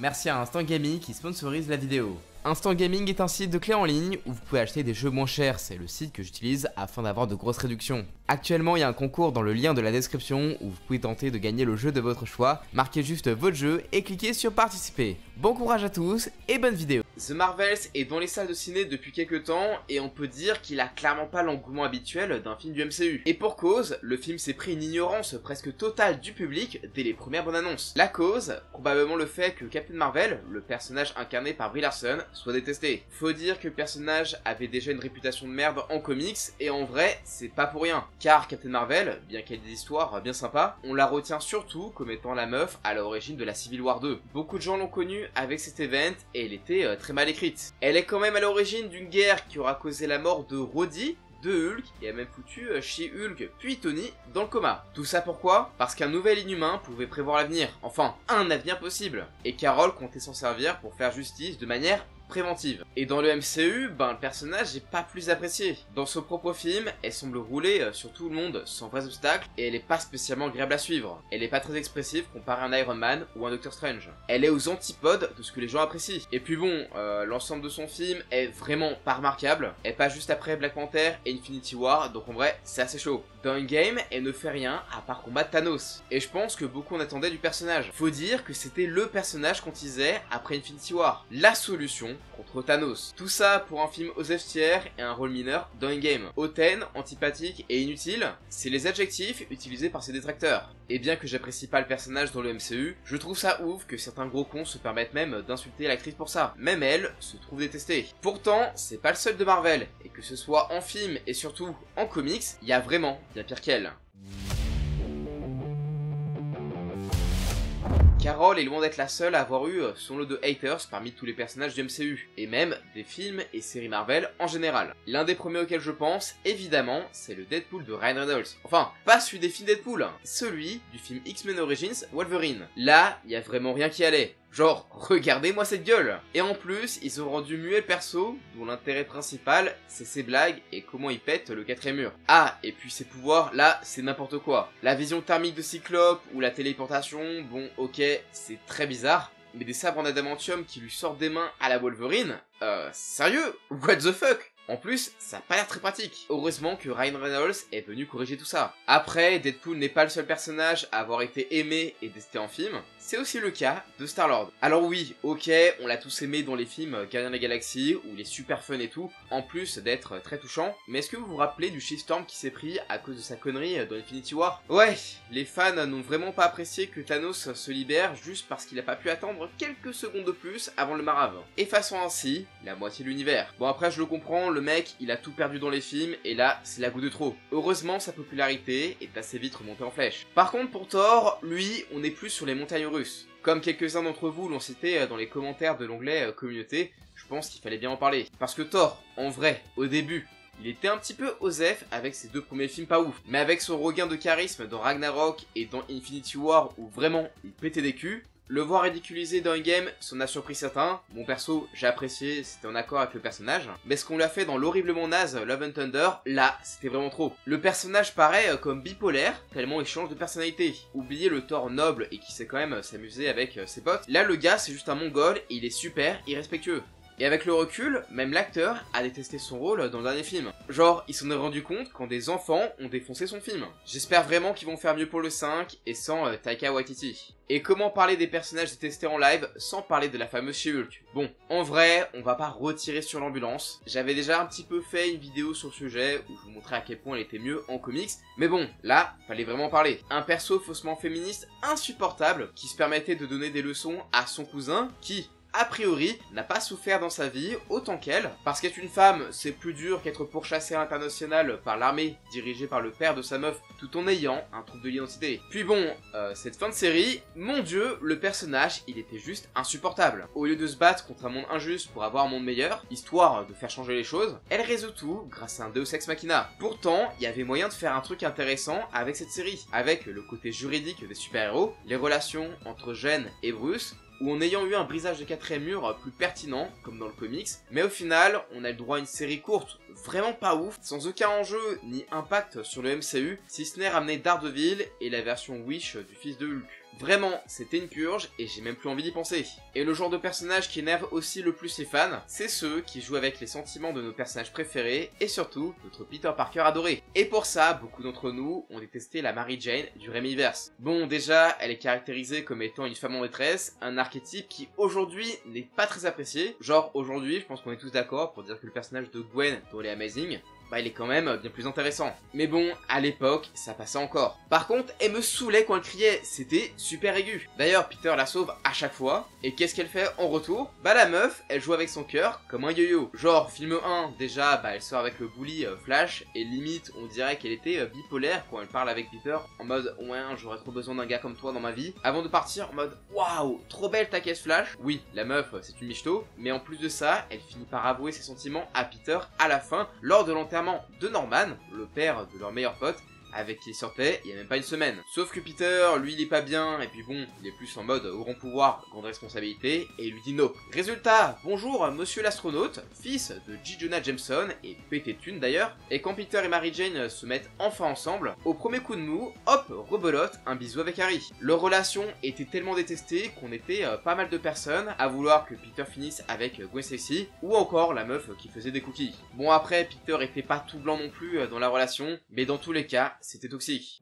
Merci à Instant Gaming qui sponsorise la vidéo. Instant Gaming est un site de clés en ligne où vous pouvez acheter des jeux moins chers, c'est le site que j'utilise afin d'avoir de grosses réductions. Actuellement il y a un concours dans le lien de la description où vous pouvez tenter de gagner le jeu de votre choix, marquez juste votre jeu et cliquez sur participer. Bon courage à tous et bonne vidéo. The Marvels est dans les salles de ciné depuis quelques temps et on peut dire qu'il a clairement pas l'engouement habituel d'un film du MCU. Et pour cause, le film s'est pris une ignorance presque totale du public dès les premières bonnes annonces. La cause, probablement le fait que Captain Marvel, le personnage incarné par Brie Larson, soit détesté. Faut dire que le personnage avait déjà une réputation de merde en comics et en vrai, c'est pas pour rien. Car Captain Marvel, bien qu'elle ait des histoires bien sympas, on la retient surtout comme étant la meuf à l'origine de la Civil War 2. Beaucoup de gens l'ont connue avec cet event et elle était très mal écrite. Elle est quand même à l'origine d'une guerre qui aura causé la mort de Rhodey, de Hulk, et a même foutu She-Hulk puis Tony dans le coma. Tout ça pourquoi? Parce qu'un nouvel inhumain pouvait prévoir l'avenir, enfin un avenir possible, et Carol comptait s'en servir pour faire justice de manière préventive. Et dans le MCU, le personnage est pas plus apprécié. Dans son propre film, elle semble rouler sur tout le monde sans vrais obstacles et elle est pas spécialement agréable à suivre. Elle est pas très expressive comparée à un Iron Man ou un Doctor Strange. Elle est aux antipodes de ce que les gens apprécient. Et puis bon, l'ensemble de son film est vraiment pas remarquable. Elle passe juste après Black Panther et Infinity War, donc en vrai, c'est assez chaud. Dans Endgame, elle ne fait rien à part combattre Thanos. Et je pense que beaucoup en attendaient du personnage. Faut dire que c'était le personnage qu'on teasait après Infinity War. La solution contre Thanos. Tout ça pour un film aux F tiers et un rôle mineur dans Endgame. Hautaine, antipathique et inutile, c'est les adjectifs utilisés par ses détracteurs. Et bien que j'apprécie pas le personnage dans le MCU, je trouve ça ouf que certains gros cons se permettent même d'insulter l'actrice pour ça. Même elle se trouve détestée. Pourtant, c'est pas le seul de Marvel, et que ce soit en film et surtout en comics, il y a vraiment bien pire qu'elle. Carol est loin d'être la seule à avoir eu son lot de haters parmi tous les personnages du MCU, et même des films et séries Marvel en général. L'un des premiers auxquels je pense, évidemment, c'est le Deadpool de Ryan Reynolds. Enfin, pas celui des films Deadpool, celui du film X-Men Origins Wolverine. Là, il y a vraiment rien qui allait. Genre, regardez-moi cette gueule! Et en plus, ils ont rendu muet le perso, dont l'intérêt principal, c'est ses blagues et comment il pète le quatrième mur. Ah, et puis ses pouvoirs, là, c'est n'importe quoi. La vision thermique de Cyclope ou la téléportation, bon, ok, c'est très bizarre. Mais des sabres en adamantium qui lui sortent des mains à la Wolverine? Sérieux? What the fuck? En plus, ça a pas l'air très pratique. Heureusement que Ryan Reynolds est venu corriger tout ça. Après, Deadpool n'est pas le seul personnage à avoir été aimé et détesté en film, c'est aussi le cas de Star-Lord. Alors oui, ok, on l'a tous aimé dans les films Gardiens de la Galaxie, où il est super fun et tout, en plus d'être très touchant, mais est-ce que vous vous rappelez du shitstorm qui s'est pris à cause de sa connerie dans Infinity War? Ouais, les fans n'ont vraiment pas apprécié que Thanos se libère juste parce qu'il a pas pu attendre quelques secondes de plus avant le marave, effaçant ainsi la moitié de l'univers. Bon après je le comprends, le mec il a tout perdu dans les films et là c'est la goutte de trop. Heureusement sa popularité est assez vite remontée en flèche. Par contre pour Thor, lui on est plus sur les montagnes russes. Comme quelques-uns d'entre vous l'ont cité dans les commentaires de l'onglet communauté, je pense qu'il fallait bien en parler. Parce que Thor, en vrai, au début, il était un petit peu osef avec ses deux premiers films pas ouf. Mais avec son regain de charisme dans Ragnarok et dans Infinity War où vraiment il pétait des culs, le voir ridiculisé dans Endgame, ça en a surpris certains. Mon perso, j'ai apprécié, c'était en accord avec le personnage. Mais ce qu'on lui a fait dans l'horriblement naze Love and Thunder, là, c'était vraiment trop. Le personnage paraît comme bipolaire, tellement il change de personnalité. Oubliez le Thor noble et qui sait quand même s'amuser avec ses potes. Là, le gars, c'est juste un mongol et il est super irrespectueux. Et avec le recul, même l'acteur a détesté son rôle dans le dernier film. Genre, il s'en est rendu compte quand des enfants ont défoncé son film. J'espère vraiment qu'ils vont faire mieux pour le 5 et sans Taika Waititi. Et comment parler des personnages détestés en live sans parler de la fameuse She-Hulk? Bon, en vrai, on va pas retirer sur l'ambulance. J'avais déjà un petit peu fait une vidéo sur le sujet où je vous montrais à quel point elle était mieux en comics. Mais bon, là, fallait vraiment parler. Un perso faussement féministe insupportable qui se permettait de donner des leçons à son cousin qui, a priori, n'a pas souffert dans sa vie autant qu'elle, parce qu'être une femme, c'est plus dur qu'être pourchassée à l'international par l'armée dirigée par le père de sa meuf, tout en ayant un trouble de l'identité. Puis bon, cette fin de série, mon dieu, le personnage, il était juste insupportable. Au lieu de se battre contre un monde injuste pour avoir un monde meilleur, histoire de faire changer les choses, elle résout tout grâce à un Deus Ex Machina. Pourtant, il y avait moyen de faire un truc intéressant avec cette série, avec le côté juridique des super-héros, les relations entre Jen et Bruce, ou en ayant eu un brisage de quatrième mur plus pertinent, comme dans le comics, mais au final, on a le droit à une série courte, vraiment pas ouf, sans aucun enjeu ni impact sur le MCU, si ce n'est ramener Daredevil et la version Wish du fils de Hulk. Vraiment, c'était une purge et j'ai même plus envie d'y penser. Et le genre de personnage qui énerve aussi le plus les fans, c'est ceux qui jouent avec les sentiments de nos personnages préférés et surtout notre Peter Parker adoré. Et pour ça, beaucoup d'entre nous ont détesté la Mary Jane du Raimiverse. Bon, déjà, elle est caractérisée comme étant une femme en détresse, un archétype qui aujourd'hui n'est pas très apprécié. Genre aujourd'hui, je pense qu'on est tous d'accord pour dire que le personnage de Gwen dans les Amazing, bah il est quand même bien plus intéressant. Mais bon, à l'époque, ça passait encore. Par contre, elle me saoulait quand elle criait, c'était super aigu. D'ailleurs, Peter la sauve à chaque fois, et qu'est-ce qu'elle fait en retour? Bah la meuf, elle joue avec son cœur comme un yo-yo. Genre, film 1, déjà, bah elle sort avec le bully Flash, et limite, on dirait qu'elle était bipolaire quand elle parle avec Peter, en mode, ouais, j'aurais trop besoin d'un gars comme toi dans ma vie, avant de partir en mode, waouh, trop belle ta caisse Flash. Oui, la meuf, c'est une michto, mais en plus de ça, elle finit par avouer ses sentiments à Peter à la fin, lors de l'enterrement de Norman, le père de leur meilleur pote, avec qui il sortait il y a même pas une semaine. Sauf que Peter, lui il est pas bien, et puis bon, il est plus en mode grand pouvoir, grande responsabilité, et il lui dit no. Résultat, bonjour monsieur l'astronaute, fils de J. Jonah Jameson, et pété de thunes d'ailleurs, et quand Peter et Mary Jane se mettent enfin ensemble, au premier coup de mou, hop, rebelote, un bisou avec Harry. Leur relation était tellement détestée qu'on était pas mal de personnes à vouloir que Peter finisse avec Gwen Stacy, ou encore la meuf qui faisait des cookies. Bon après, Peter était pas tout blanc non plus dans la relation, mais dans tous les cas, c'était toxique.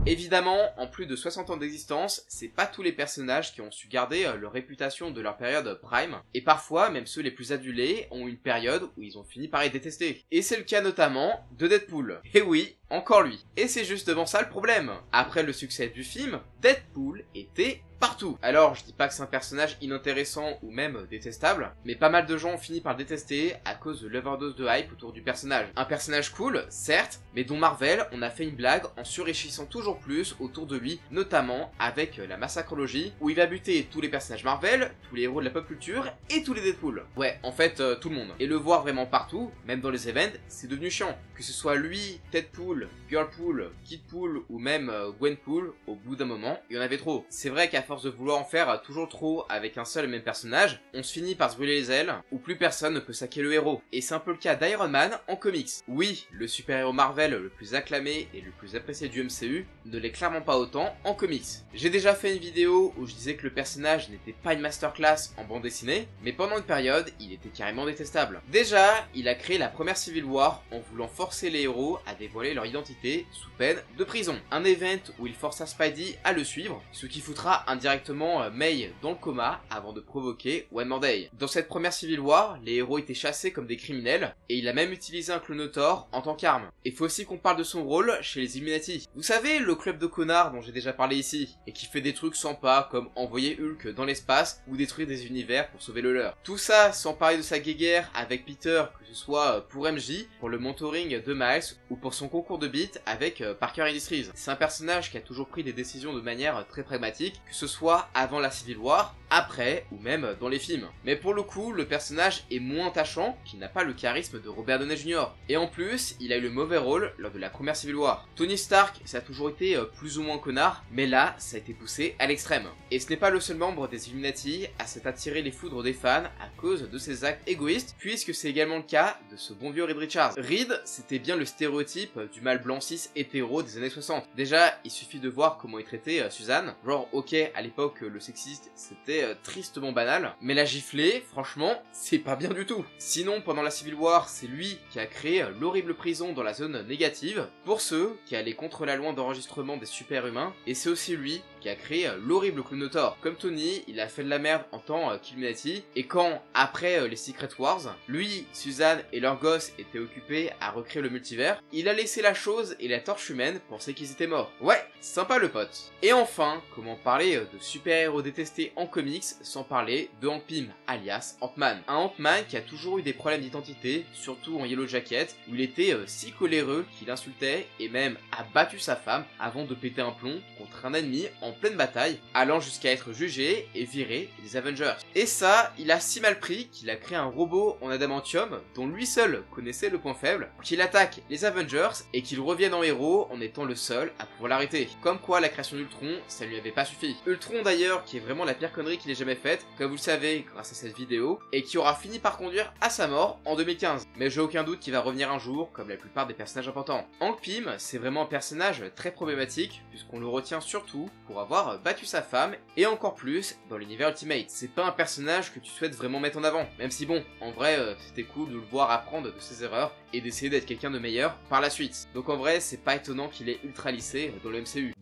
Évidemment, en plus de 60 ans d'existence, c'est pas tous les personnages qui ont su garder leur réputation de leur période prime, et parfois, même ceux les plus adulés ont une période où ils ont fini par être détestés. Et c'est le cas notamment de Deadpool. Et oui, encore lui. Et c'est justement ça le problème. Après le succès du film, Deadpool était partout. Alors, je dis pas que c'est un personnage inintéressant ou même détestable, mais pas mal de gens ont fini par le détester à cause de l'overdose de hype autour du personnage. Un personnage cool, certes, mais dont Marvel en a fait une blague en surréchissant toujours plus autour de lui, notamment avec la massacrologie, où il va buter tous les personnages Marvel, tous les héros de la pop culture et tous les Deadpool. Ouais, en fait, tout le monde. Et le voir vraiment partout, même dans les events, c'est devenu chiant. Que ce soit lui, Deadpool, Girlpool, Kidpool ou même Gwenpool, au bout d'un moment, il y en avait trop. C'est vrai qu'à force de vouloir en faire toujours trop avec un seul et même personnage, on se finit par se brûler les ailes, où plus personne ne peut saquer le héros. Et c'est un peu le cas d'Iron Man en comics. Oui, le super-héros Marvel le plus acclamé et le plus apprécié du MCU ne l'est clairement pas autant en comics. J'ai déjà fait une vidéo où je disais que le personnage n'était pas une masterclass en bande dessinée, mais pendant une période, il était carrément détestable. Déjà, il a créé la première Civil War en voulant forcer les héros à dévoiler leur identité sous peine de prison. Un event où il força Spidey à le suivre, ce qui foutra indirectement May dans le coma avant de provoquer One More Day. Dans cette première Civil War, les héros étaient chassés comme des criminels, et il a même utilisé un clonotor en tant qu'arme. Et faut aussi qu'on parle de son rôle chez les Illuminati. Vous savez, le club de connards dont j'ai déjà parlé ici, et qui fait des trucs sympas comme envoyer Hulk dans l'espace ou détruire des univers pour sauver le leur. Tout ça sans parler de sa guéguerre avec Peter, que ce soit pour MJ, pour le mentoring de Miles, ou pour son concours de beat avec Parker Industries. C'est un personnage qui a toujours pris des décisions de manière très pragmatique, que ce soit avant la Civil War, après, ou même dans les films. Mais pour le coup, le personnage est moins attachant, qui n'a pas le charisme de Robert Downey Jr. Et en plus, il a eu le mauvais rôle lors de la première Civil War. Tony Stark, ça a toujours été plus ou moins connard, mais là, ça a été poussé à l'extrême. Et ce n'est pas le seul membre des Illuminati à s'être attiré les foudres des fans à cause de ses actes égoïstes, puisque c'est également le cas de ce bon vieux Reed Richards. Reed, c'était bien le stéréotype du mâle blanc cis hétéro des années 60. Déjà, il suffit de voir comment il traitait Suzanne. Genre, ok, à l'époque, le sexiste, c'était tristement banal, mais la gifler, franchement, c'est pas bien du tout. Sinon, pendant la Civil War, c'est lui qui a créé l'horrible prison dans la zone négative, pour ceux qui allaient contre la loi d'enregistrement des super-humains, et c'est aussi lui qui a créé l'horrible clonotor. Comme Tony, il a fait de la merde en tant qu'Illuminati, et quand, après les Secret Wars, lui, Suzanne et leurs gosses étaient occupés à recréer le multivers, il a laissé la chose et la torche humaine penser qu'ils étaient morts. Ouais, sympa le pote. Et enfin, comment parler de super-héros détestés en comics sans parler de Hank Pym, alias Ant-Man. Un Ant-Man qui a toujours eu des problèmes d'identité, surtout en Yellow Jacket, où il était si coléreux qu'il insultait et même a battu sa femme avant de péter un plomb contre un ennemi en pleine bataille, allant jusqu'à être jugé et viré des Avengers. Et ça, il a si mal pris qu'il a créé un robot en adamantium dont lui seul connaissait le point faible, qu'il attaque les Avengers et qu'il revienne en héros en étant le seul à pouvoir l'arrêter. Comme quoi la création d'Ultron, ça lui avait pas suffi. Ultron d'ailleurs, qui est vraiment la pire connerie qu'il ait jamais faite, comme vous le savez grâce à cette vidéo, et qui aura fini par conduire à sa mort en 2015. Mais j'ai aucun doute qu'il va revenir un jour, comme la plupart des personnages importants. Hank Pym, c'est vraiment un personnage très problématique, puisqu'on le retient surtout pour avoir battu sa femme, et encore plus dans l'univers Ultimate. C'est pas un personnage que tu souhaites vraiment mettre en avant, même si bon, en vrai, c'était cool de le voir apprendre de ses erreurs, et d'essayer d'être quelqu'un de meilleur par la suite. Donc en vrai, c'est pas étonnant qu'il ait ultra lissé dans le MCU.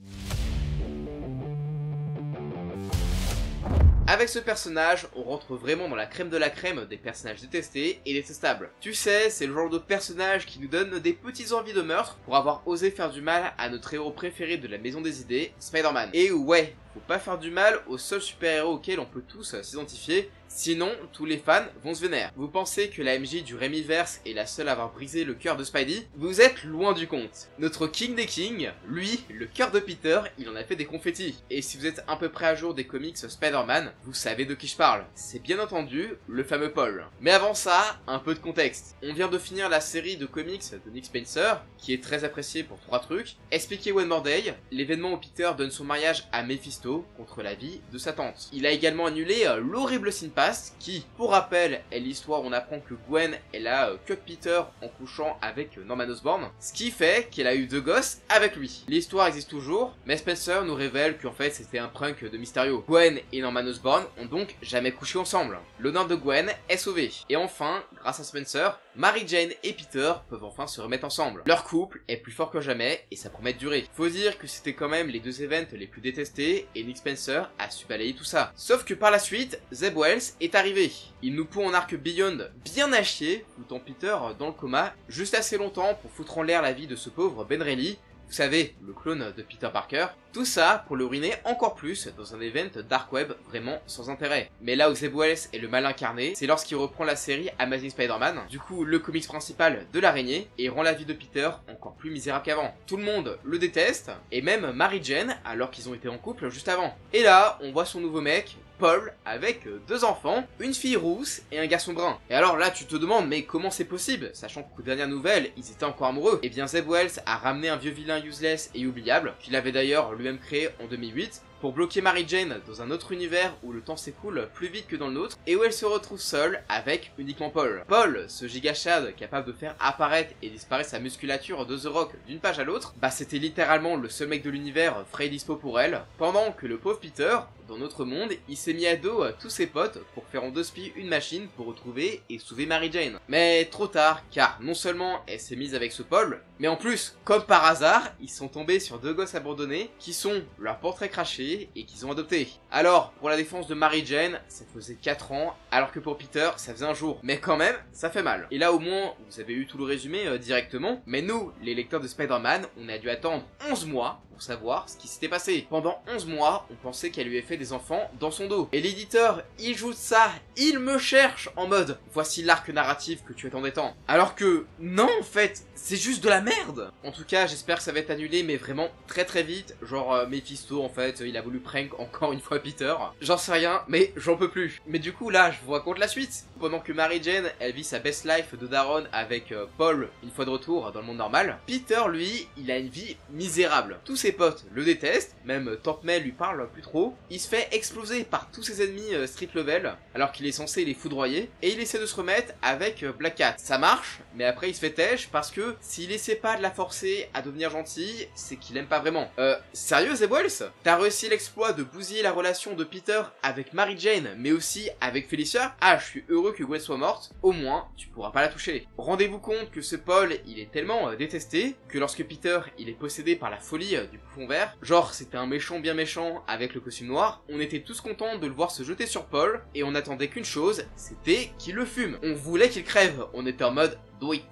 Avec ce personnage, on rentre vraiment dans la crème de la crème des personnages détestés et détestables. Tu sais, c'est le genre de personnage qui nous donne des petites envies de meurtre pour avoir osé faire du mal à notre héros préféré de la maison des idées, Spider-Man. Et ouais, faut pas faire du mal au seul super-héros auquel on peut tous s'identifier, sinon tous les fans vont se vénérer. Vous pensez que la MJ du Raimiverse est la seule à avoir brisé le cœur de Spidey? Vous êtes loin du compte. Notre King des Kings, lui, le cœur de Peter, il en a fait des confettis. Et si vous êtes un peu près à jour des comics Spider-Man, vous savez de qui je parle. C'est bien entendu le fameux Paul. Mais avant ça, un peu de contexte. On vient de finir la série de comics de Nick Spencer, qui est très appréciée pour 3 trucs. Expliquer One More Day, l'événement où Peter donne son mariage à Mephisto contre la vie de sa tante. Il a également annulé l'horrible Sin Past, qui, pour rappel, est l'histoire où on apprend que Gwen, elle a cut Peter en couchant avec Norman Osborn, ce qui fait qu'elle a eu 2 gosses avec lui. L'histoire existe toujours, mais Spencer nous révèle qu'en fait c'était un prank de Mysterio. Gwen et Norman Osborn ont donc jamais couché ensemble. L'honneur de Gwen est sauvé. Et enfin, grâce à Spencer, Mary Jane et Peter peuvent enfin se remettre ensemble. Leur couple est plus fort que jamais et ça promet de durer. Faut dire que c'était quand même les 2 events les plus détestés et Nick Spencer a su balayer tout ça. Sauf que par la suite, Zeb Wells est arrivé. Il nous pond en arc Beyond bien à chier, foutant Peter dans le coma, juste assez longtemps pour foutre en l'air la vie de ce pauvre Ben Reilly, vous savez, le clone de Peter Parker. Tout ça pour le ruiner encore plus dans un event Dark Web vraiment sans intérêt. Mais là où Zeb Wells est le mal incarné, c'est lorsqu'il reprend la série Amazing Spider-Man, du coup le comics principal de l'araignée, et rend la vie de Peter encore plus misérable qu'avant. Tout le monde le déteste, et même Mary Jane, alors qu'ils ont été en couple juste avant. Et là, on voit son nouveau mec, Paul, avec 2 enfants, une fille rousse et un garçon brun. Et alors là, tu te demandes, mais comment c'est possible, sachant qu'aux dernières nouvelles, ils étaient encore amoureux. Et bien Zeb Wells a ramené un vieux vilain useless et oubliable, qu'il avait d'ailleurs lui-même créé en 2008, pour bloquer Mary Jane dans un autre univers où le temps s'écoule plus vite que dans le nôtre, et où elle se retrouve seule avec uniquement Paul. Paul, ce gigachad capable de faire apparaître et disparaître sa musculature de The Rock d'une page à l'autre, bah c'était littéralement le seul mec de l'univers frais et dispo pour elle, pendant que le pauvre Peter, dans notre monde, il s'est mis à dos à tous ses potes pour faire en 2 spies une machine pour retrouver et sauver Mary Jane. Mais trop tard, car non seulement elle s'est mise avec ce Paul, mais en plus, comme par hasard, ils sont tombés sur 2 gosses abandonnés qui sont leur portrait craché et qu'ils ont adopté. Alors, pour la défense de Mary Jane, ça faisait 4 ans, alors que pour Peter, ça faisait un jour. Mais quand même, ça fait mal. Et là au moins, vous avez eu tout le résumé directement, mais nous, les lecteurs de Spider-Man, on a dû attendre 11 mois pour savoir ce qui s'était passé. Pendant 11 mois, on pensait qu'elle lui avait fait des enfants dans son dos. Et l'éditeur, il joue de ça, il me cherche en mode « Voici l'arc narratif que tu attendais tant ». Alors que, non en fait, c'est juste de la merde. En tout cas, j'espère que ça va être annulé, mais vraiment très très vite. Genre Mephisto, en fait, il a voulu prank encore une fois Peter. J'en sais rien, mais j'en peux plus. Mais du coup, là, je vous raconte la suite. Pendant que Mary Jane, elle vit sa best life de daronne avec Paul, une fois de retour dans le monde normal, Peter, lui, il a une vie misérable. Tous ses potes le détestent, même Tante May lui parle plus trop. Il se fait exploser par tous ses ennemis street level, alors qu'il est censé les foudroyer, et il essaie de se remettre avec Black Cat. Ça marche, mais après il se fait têche parce que s'il essaie pas de la forcer à devenir gentille, c'est qu'il aime pas vraiment. Sérieux Zeb Wells? T'as réussi l'exploit de bousiller la relation de Peter avec Mary Jane, mais aussi avec Felicia? Ah, je suis heureux que Gwen soit morte, au moins tu pourras pas la toucher. Rendez-vous compte que ce Paul, il est tellement détesté, que lorsque Peter, il est possédé par la folie du bouffon vert, genre c'était un méchant bien méchant avec le costume noir, on était tous contents de le voir se jeter sur Paul, et on attendait qu'une chose, c'était qu'il le fume. On voulait qu'il crève, on était en mode do it.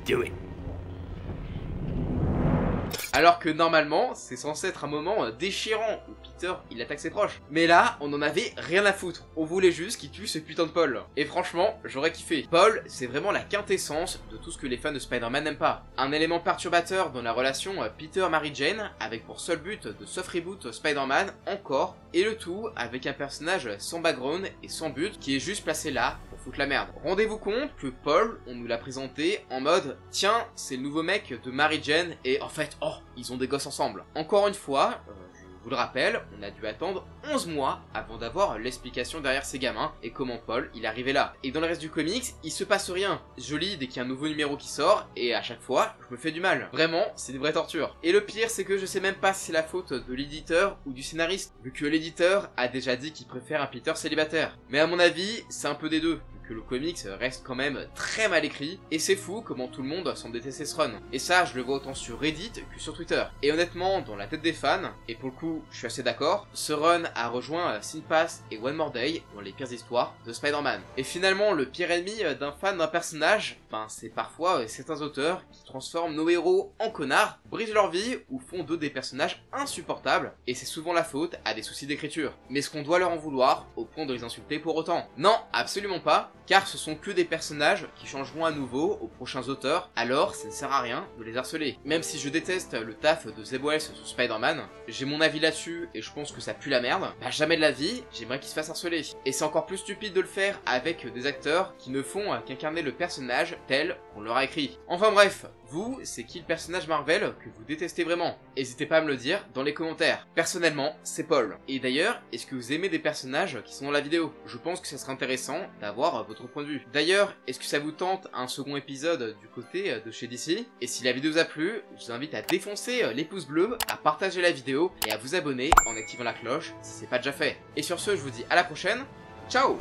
Do it. Alors que normalement, c'est censé être un moment déchirant où Peter il attaque ses proches. Mais là, on en avait rien à foutre. On voulait juste qu'il tue ce putain de Paul. Et franchement, j'aurais kiffé. Paul, c'est vraiment la quintessence de tout ce que les fans de Spider-Man n'aiment pas. Un élément perturbateur dans la relation Peter-Mary Jane, avec pour seul but de soft reboot Spider-Man encore, et le tout avec un personnage sans background et sans but qui est juste placé là pour foutre la merde. Rendez-vous compte que Paul, on nous l'a présenté en mode tiens, c'est le nouveau mec de Mary Jane et en fait, oh, ils ont des gosses ensemble. Encore une fois, je vous le rappelle, on a dû attendre 11 mois avant d'avoir l'explication derrière ces gamins et comment Paul il est arrivé là. Et dans le reste du comics, il se passe rien. Je lis dès qu'il y a un nouveau numéro qui sort et à chaque fois, je me fais du mal. Vraiment, c'est une vraie torture. Et le pire, c'est que je sais même pas si c'est la faute de l'éditeur ou du scénariste, vu que l'éditeur a déjà dit qu'il préfère un Peter célibataire. Mais à mon avis, c'est un peu des deux. Que le comics reste quand même très mal écrit, et c'est fou comment tout le monde semble détester ce run. Et ça, je le vois autant sur Reddit que sur Twitter. Et honnêtement, dans la tête des fans, et pour le coup, je suis assez d'accord, ce run a rejoint Sin Pass et One More Day dans les pires histoires de Spider-Man. Et finalement, le pire ennemi d'un fan d'un personnage, ben c'est parfois certains auteurs qui transforment nos héros en connards, brisent leur vie ou font d'eux des personnages insupportables, et c'est souvent la faute à des soucis d'écriture. Mais est-ce qu'on doit leur en vouloir au point de les insulter pour autant? Non, absolument pas. Car ce sont que des personnages qui changeront à nouveau aux prochains auteurs, alors ça ne sert à rien de les harceler. Même si je déteste le taf de Zeb Wells sur Spider-Man, j'ai mon avis là-dessus et je pense que ça pue la merde, bah jamais de la vie, j'aimerais qu'il se fasse harceler. Et c'est encore plus stupide de le faire avec des acteurs qui ne font qu'incarner le personnage tel qu'on leur a écrit. Enfin bref, vous, c'est qui le personnage Marvel que vous détestez vraiment? N'hésitez pas à me le dire dans les commentaires. Personnellement, c'est Paul. Et d'ailleurs, est-ce que vous aimez des personnages qui sont dans la vidéo? Je pense que ça serait intéressant d'avoir votre point de vue. D'ailleurs, est-ce que ça vous tente un second épisode du côté de chez DC? Et si la vidéo vous a plu, je vous invite à défoncer les pouces bleus, à partager la vidéo et à vous abonner en activant la cloche si c'est pas déjà fait. Et sur ce, je vous dis à la prochaine. Ciao!